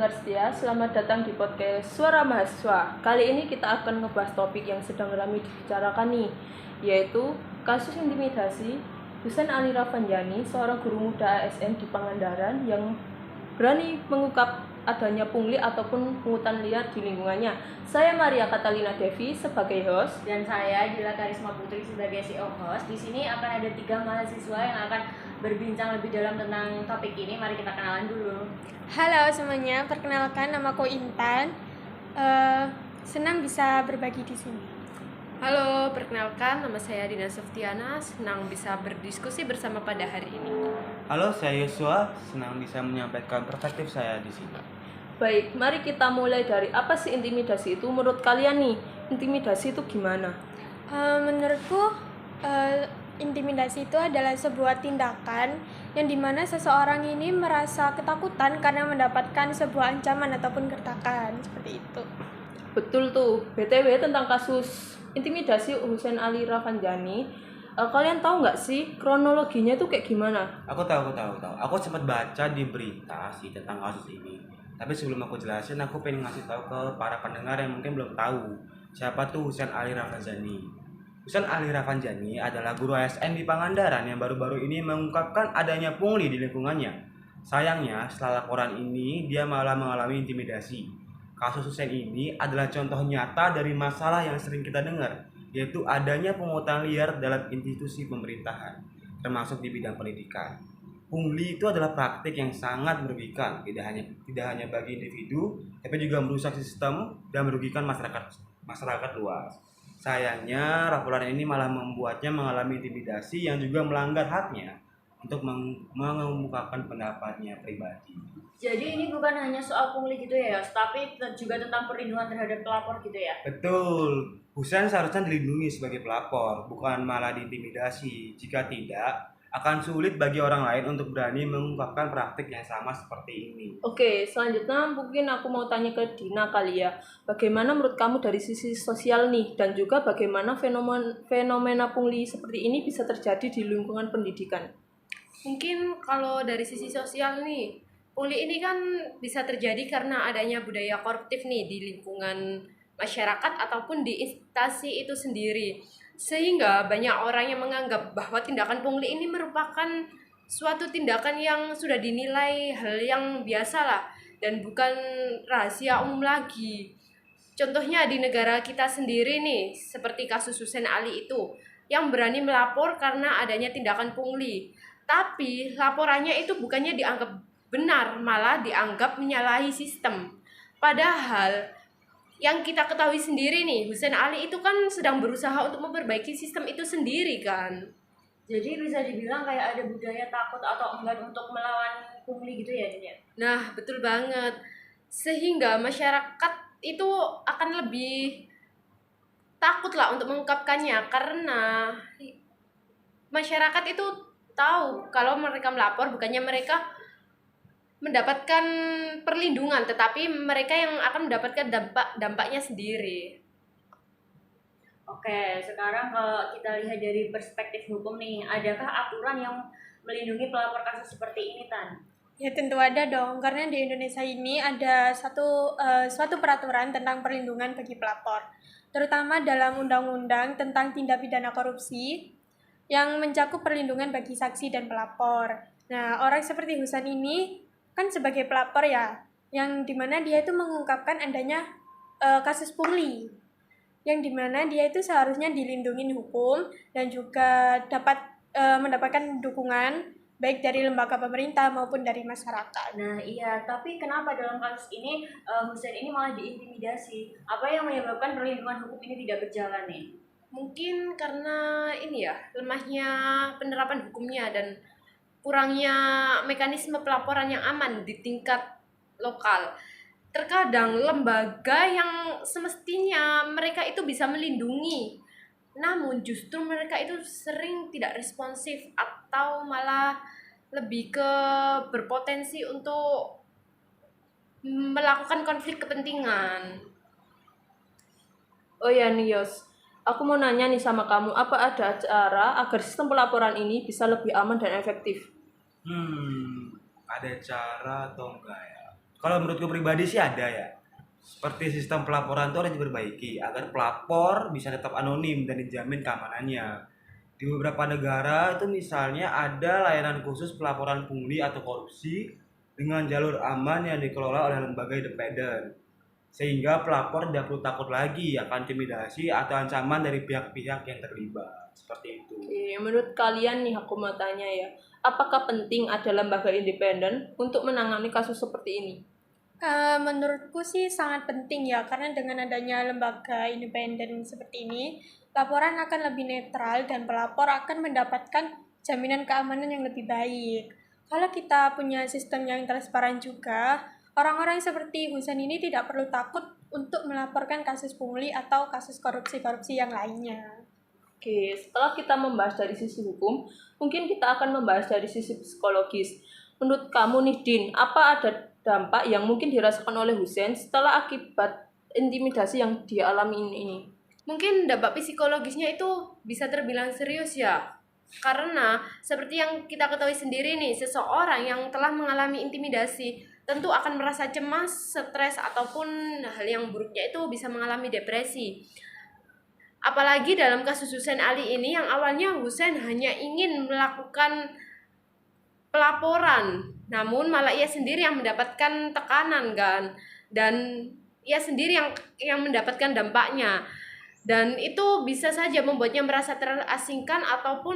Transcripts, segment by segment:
pendengar setia, selamat datang di podcast Suara Mahasiswa. Kali ini kita akan ngebahas topik yang sedang ramai dibicarakan nih, yaitu kasus intimidasi Husain Ali Ravanjani, seorang guru muda ASN di Pangandaran yang berani mengungkap adanya pungli ataupun pungutan liar di lingkungannya. Saya Maria Catalina Devi sebagai host dan saya Dila Karisma Putri sebagai CEO host. Di sini akan ada 3 mahasiswa yang akan berbincang lebih dalam tentang topik ini. Mari kita kenalan dulu. Halo semuanya, perkenalkan namaku Intan. Senang bisa berbagi di sini. Halo, perkenalkan nama saya Dina Softiana, senang bisa berdiskusi bersama pada hari ini. Halo, saya Yosua, senang bisa menyampaikan perspektif saya di sini. Baik, mari kita mulai dari apa sih intimidasi itu menurut kalian nih? Intimidasi itu gimana? Menurutku intimidasi itu adalah sebuah tindakan yang dimana seseorang ini merasa ketakutan karena mendapatkan sebuah ancaman ataupun gertakan, seperti itu. Betul tuh. BTW tentang kasus intimidasi Husain Ali Ravanjani, kalian tahu nggak sih kronologinya itu kayak gimana? Aku tahu. Aku sempat baca di berita sih tentang kasus ini. Tapi sebelum aku jelasin, aku pengen ngasih tahu ke para pendengar yang mungkin belum tahu siapa tuh Husain Ali Ravanjani. Husain Ali Ravanjani adalah guru ASN di Pangandaran yang baru-baru ini mengungkapkan adanya pungli di lingkungannya. Sayangnya, setelah laporan ini, dia malah mengalami intimidasi. Kasus Husain ini adalah contoh nyata dari masalah yang sering kita dengar, yaitu adanya pungutan liar dalam institusi pemerintahan, termasuk di bidang pendidikan. Pungli itu adalah praktik yang sangat merugikan, tidak hanya bagi individu, tapi juga merusak sistem dan merugikan masyarakat luas. Sayangnya, laporan ini malah membuatnya mengalami intimidasi yang juga melanggar haknya untuk mengemukakan pendapatnya pribadi. Jadi ini bukan hanya soal pungli gitu ya, tapi juga tentang perlindungan terhadap pelapor gitu ya? Betul, Husain seharusnya dilindungi sebagai pelapor, bukan malah diintimidasi. Jika tidak, akan sulit bagi orang lain untuk berani mengungkapkan praktik yang sama seperti ini. Oke, selanjutnya mungkin aku mau tanya ke Dina kali ya. Bagaimana menurut kamu dari sisi sosial nih, dan juga bagaimana fenomena pungli seperti ini bisa terjadi di lingkungan pendidikan? Mungkin kalau dari sisi sosial nih, pungli ini kan bisa terjadi karena adanya budaya koruptif nih di lingkungan masyarakat ataupun di instansi itu sendiri. Sehingga banyak orang yang menganggap bahwa tindakan pungli ini merupakan suatu tindakan yang sudah dinilai hal yang biasa lah dan bukan rahasia umum lagi. Contohnya di negara kita sendiri nih, seperti kasus Husain Ali itu, yang berani melapor karena adanya tindakan pungli. Tapi laporannya itu bukannya dianggap benar, malah dianggap menyalahi sistem. Padahal yang kita ketahui sendiri nih, Husain Ali itu kan sedang berusaha untuk memperbaiki sistem itu sendiri kan. Jadi bisa dibilang kayak ada budaya takut atau enggan untuk melawan pungli gitu ya, Din? Nah, betul banget. Sehingga masyarakat itu akan lebih takut lah untuk mengungkapkannya karena masyarakat itu tahu kalau mereka melapor bukannya mereka mendapatkan perlindungan, tetapi mereka yang akan mendapatkan dampaknya sendiri. Oke, sekarang kalau kita lihat dari perspektif hukum nih, adakah aturan yang melindungi pelapor kasus seperti ini, Tan? Ya tentu ada dong, karena di Indonesia ini ada suatu peraturan tentang perlindungan bagi pelapor, terutama dalam Undang-Undang tentang Tindak Pidana Korupsi yang mencakup perlindungan bagi saksi dan pelapor. Nah, orang seperti Husain ini kan sebagai pelapor ya, yang dimana dia itu mengungkapkan adanya kasus pungli, yang dimana dia itu seharusnya dilindungi hukum dan juga dapat mendapatkan dukungan baik dari lembaga pemerintah maupun dari masyarakat. Nah iya, tapi kenapa dalam kasus ini Husain ini malah diintimidasi? Apa yang menyebabkan perlindungan hukum ini tidak berjalan nih? Mungkin karena ini ya, lemahnya penerapan hukumnya dan kurangnya mekanisme pelaporan yang aman di tingkat lokal. Terkadang lembaga yang semestinya mereka itu bisa melindungi, namun justru mereka itu sering tidak responsif atau malah lebih ke berpotensi untuk melakukan konflik kepentingan. Oh ya Nios, aku mau nanya nih sama kamu, apa ada cara agar sistem pelaporan ini bisa lebih aman dan efektif? Ada cara atau enggak ya? Kalau menurutku pribadi sih ada ya. Seperti sistem pelaporan itu harus diperbaiki agar pelapor bisa tetap anonim dan dijamin keamanannya. Di beberapa negara itu misalnya ada layanan khusus pelaporan pungli atau korupsi dengan jalur aman yang dikelola oleh lembaga independen. Sehingga pelapor tidak perlu takut lagi akan intimidasi atau ancaman dari pihak-pihak yang terlibat. Seperti itu. Oke, menurut kalian nih aku mau tanya ya, apakah penting ada lembaga independen untuk menangani kasus seperti ini? Menurutku sih sangat penting ya, karena dengan adanya lembaga independen seperti ini, laporan akan lebih netral dan pelapor akan mendapatkan jaminan keamanan yang lebih baik. Kalau kita punya sistem yang transparan juga, orang-orang seperti Husen ini tidak perlu takut untuk melaporkan kasus pungli atau kasus korupsi-korupsi yang lainnya. Oke, setelah kita membahas dari sisi hukum, mungkin kita akan membahas dari sisi psikologis. Menurut kamu nih, Din, apa ada dampak yang mungkin dirasakan oleh Husen setelah akibat intimidasi yang dia alami ini? Mungkin dampak psikologisnya itu bisa terbilang serius ya. Karena seperti yang kita ketahui sendiri nih, seseorang yang telah mengalami intimidasi tentu akan merasa cemas, stres, ataupun hal yang buruknya itu bisa mengalami depresi. Apalagi dalam kasus Husen Ali ini yang awalnya Husen hanya ingin melakukan pelaporan, namun malah ia sendiri yang mendapatkan tekanan kan, dan ia sendiri yang mendapatkan dampaknya. Dan itu bisa saja membuatnya merasa terasingkan ataupun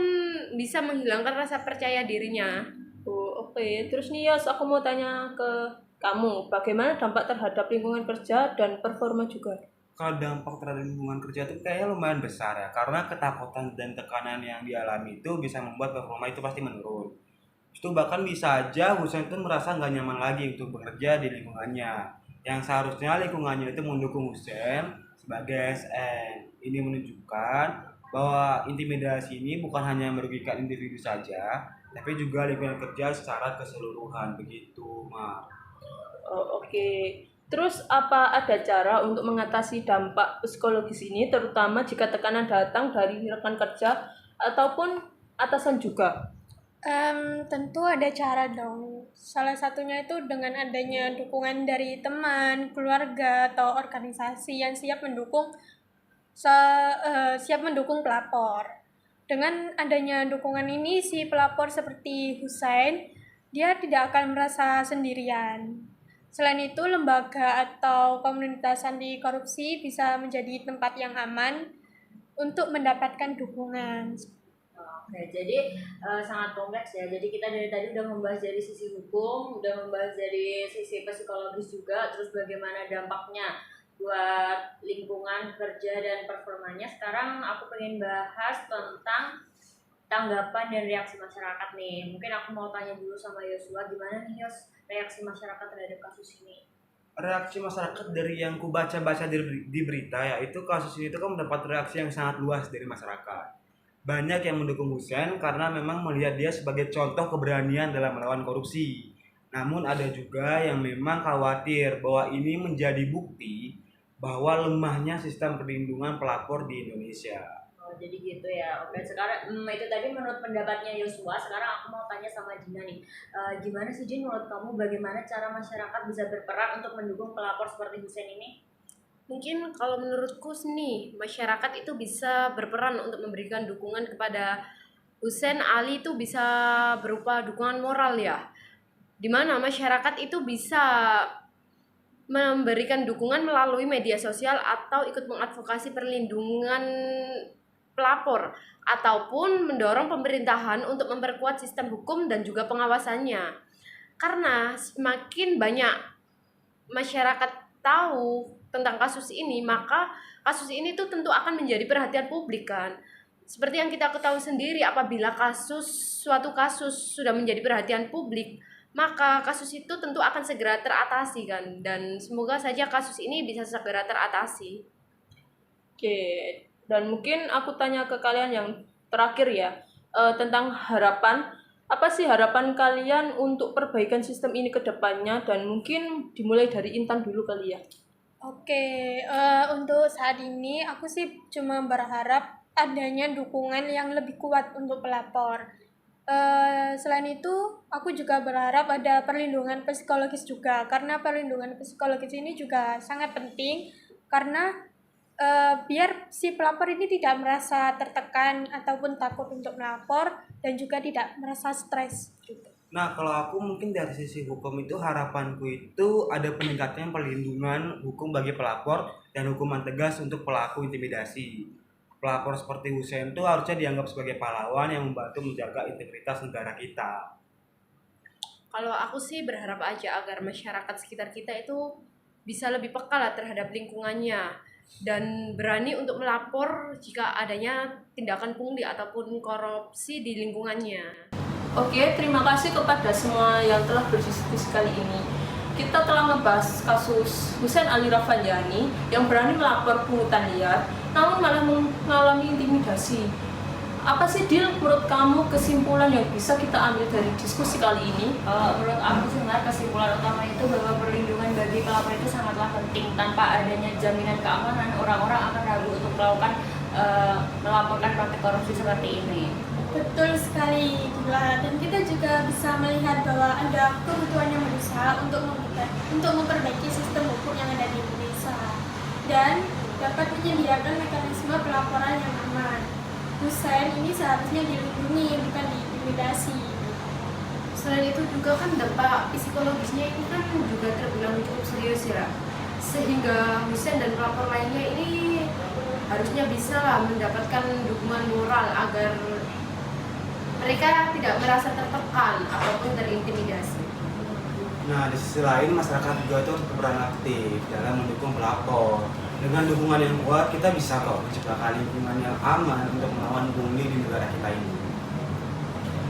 bisa menghilangkan rasa percaya dirinya. Oh, oke. Terus nih Yos, aku mau tanya ke kamu, bagaimana dampak terhadap lingkungan kerja dan performa juga? Kalau dampak terhadap lingkungan kerja itu kayaknya lumayan besar ya, karena ketakutan dan tekanan yang dialami itu bisa membuat performa itu pasti menurun. Itu bahkan bisa aja Husen itu merasa nggak nyaman lagi untuk bekerja di lingkungannya, yang seharusnya lingkungannya itu mendukung Husen sebagai ASN. Ini menunjukkan bahwa intimidasi ini bukan hanya merugikan individu saja, tapi juga lingkungan kerja secara keseluruhan, begitu, Mak. Oh, oke. Terus apa ada cara untuk mengatasi dampak psikologis ini, terutama jika tekanan datang dari rekan kerja ataupun atasan juga? Tentu ada cara dong. Salah satunya itu dengan adanya dukungan dari teman, keluarga, atau organisasi yang siap mendukung pelapor. Dengan adanya dukungan ini, si pelapor seperti Husain, dia tidak akan merasa sendirian. Selain itu, lembaga atau komunitas anti korupsi bisa menjadi tempat yang aman untuk mendapatkan dukungan. Oke, jadi sangat kompleks ya. Jadi kita dari tadi udah membahas dari sisi hukum, udah membahas dari sisi psikologis juga, terus bagaimana dampaknya buat lingkungan kerja dan performanya. Sekarang aku pengen bahas tentang tanggapan dan reaksi masyarakat nih. Mungkin aku mau tanya dulu sama Yosua, gimana nih Yos reaksi masyarakat terhadap kasus ini? Reaksi masyarakat dari yang ku baca-baca di berita ya, itu kasus ini itu kan mendapat reaksi yang sangat luas dari masyarakat. Banyak yang mendukung Husen karena memang melihat dia sebagai contoh keberanian dalam melawan korupsi. Namun ada juga yang memang khawatir bahwa ini menjadi bukti bahwa lemahnya sistem perlindungan pelapor di Indonesia. Oh, jadi gitu ya. Oke, sekarang itu tadi menurut pendapatnya Yosua. Sekarang aku mau tanya sama Dina nih. Gimana sih Din, menurut kamu bagaimana cara masyarakat bisa berperan untuk mendukung pelapor seperti Husen ini? Mungkin kalau menurutku nih, masyarakat itu bisa berperan untuk memberikan dukungan kepada Husen Ali, itu bisa berupa dukungan moral ya. Dimana masyarakat itu bisa memberikan dukungan melalui media sosial atau ikut mengadvokasi perlindungan pelapor, ataupun mendorong pemerintahan untuk memperkuat sistem hukum dan juga pengawasannya. Karena semakin banyak masyarakat tahu tentang kasus ini, maka kasus ini tuh tentu akan menjadi perhatian publik kan. Seperti yang kita ketahui sendiri, apabila suatu kasus sudah menjadi perhatian publik, maka kasus itu tentu akan segera teratasi kan. Dan semoga saja kasus ini bisa segera teratasi. Oke, dan mungkin aku tanya ke kalian yang terakhir ya, tentang harapan. Apa sih harapan kalian untuk perbaikan sistem ini ke depannya, dan mungkin dimulai dari Intan dulu kali ya. Oke, untuk saat ini aku sih cuma berharap adanya dukungan yang lebih kuat untuk pelapor. Selain itu, aku juga berharap ada perlindungan psikologis juga, karena perlindungan psikologis ini juga sangat penting karena biar si pelapor ini tidak merasa tertekan ataupun takut untuk melapor dan juga tidak merasa stres gitu. Nah, kalau aku mungkin dari sisi hukum itu harapanku itu ada peningkatan perlindungan hukum bagi pelapor dan hukuman tegas untuk pelaku intimidasi. Pelapor seperti Husein itu harusnya dianggap sebagai pahlawan yang membantu menjaga integritas negara kita. Kalau aku sih berharap aja agar masyarakat sekitar kita itu bisa lebih peka lah terhadap lingkungannya dan berani untuk melapor jika adanya tindakan pungli ataupun korupsi di lingkungannya. Oke, terima kasih kepada semua yang telah berdiskusi kali ini. Kita telah membahas kasus Husein Ali Ravanjani yang berani melapor pungutan liar, namun malah mengalami intimidasi. Apa sih, Dil, menurut kamu kesimpulan yang bisa kita ambil dari diskusi kali ini? Menurut aku sebenarnya kesimpulan utama itu bahwa perlindungan bagi pelapor itu sangatlah penting. Tanpa adanya jaminan keamanan, orang-orang akan ragu untuk melaporkan praktik korupsi seperti ini. Betul sekali, Gila. Dan kita juga bisa melihat bahwa ada kebutuhan yang mendesak untuk memperbaiki sistem hukum yang ada di Indonesia dan dapat menyediakan mekanisme pelaporan yang aman. Husein ini seharusnya dilindungi, bukan diintimidasi. Selain itu juga kan dampak psikologisnya ini kan juga terbilang cukup serius ya, sehingga Husein dan pelapor lainnya ini harusnya bisa lah mendapatkan dukungan moral agar mereka tidak merasa tertekan ataupun terintimidasi. Nah, di sisi lain masyarakat juga terus berperan aktif dalam mendukung pelapor. Dengan dukungan yang kuat, kita bisa kok menciptakan lingkungan yang aman untuk melawan pungli di negara kita ini.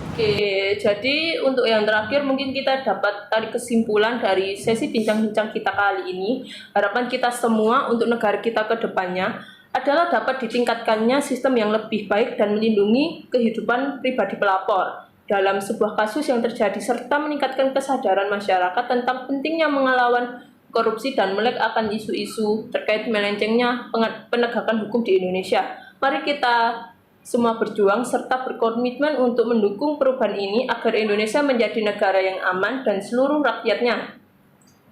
Oke, jadi untuk yang terakhir mungkin kita dapat tarik kesimpulan dari sesi bincang-bincang kita kali ini. Harapan kita semua untuk negara kita ke depannya adalah dapat ditingkatkannya sistem yang lebih baik dan melindungi kehidupan pribadi pelapor dalam sebuah kasus yang terjadi serta meningkatkan kesadaran masyarakat tentang pentingnya melawan korupsi dan melek akan isu-isu terkait melencengnya penegakan hukum di Indonesia. Mari kita semua berjuang serta berkomitmen untuk mendukung perubahan ini agar Indonesia menjadi negara yang aman dan seluruh rakyatnya.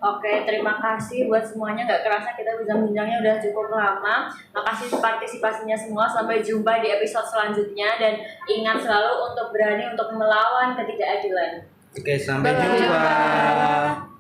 Oke, terima kasih buat semuanya. Nggak kerasa kita bincang-bincangnya udah cukup lama. Makasih partisipasinya semua. Sampai jumpa di episode selanjutnya. Dan ingat selalu untuk berani untuk melawan ketidakadilan. Oke, sampai Bye. jumpa.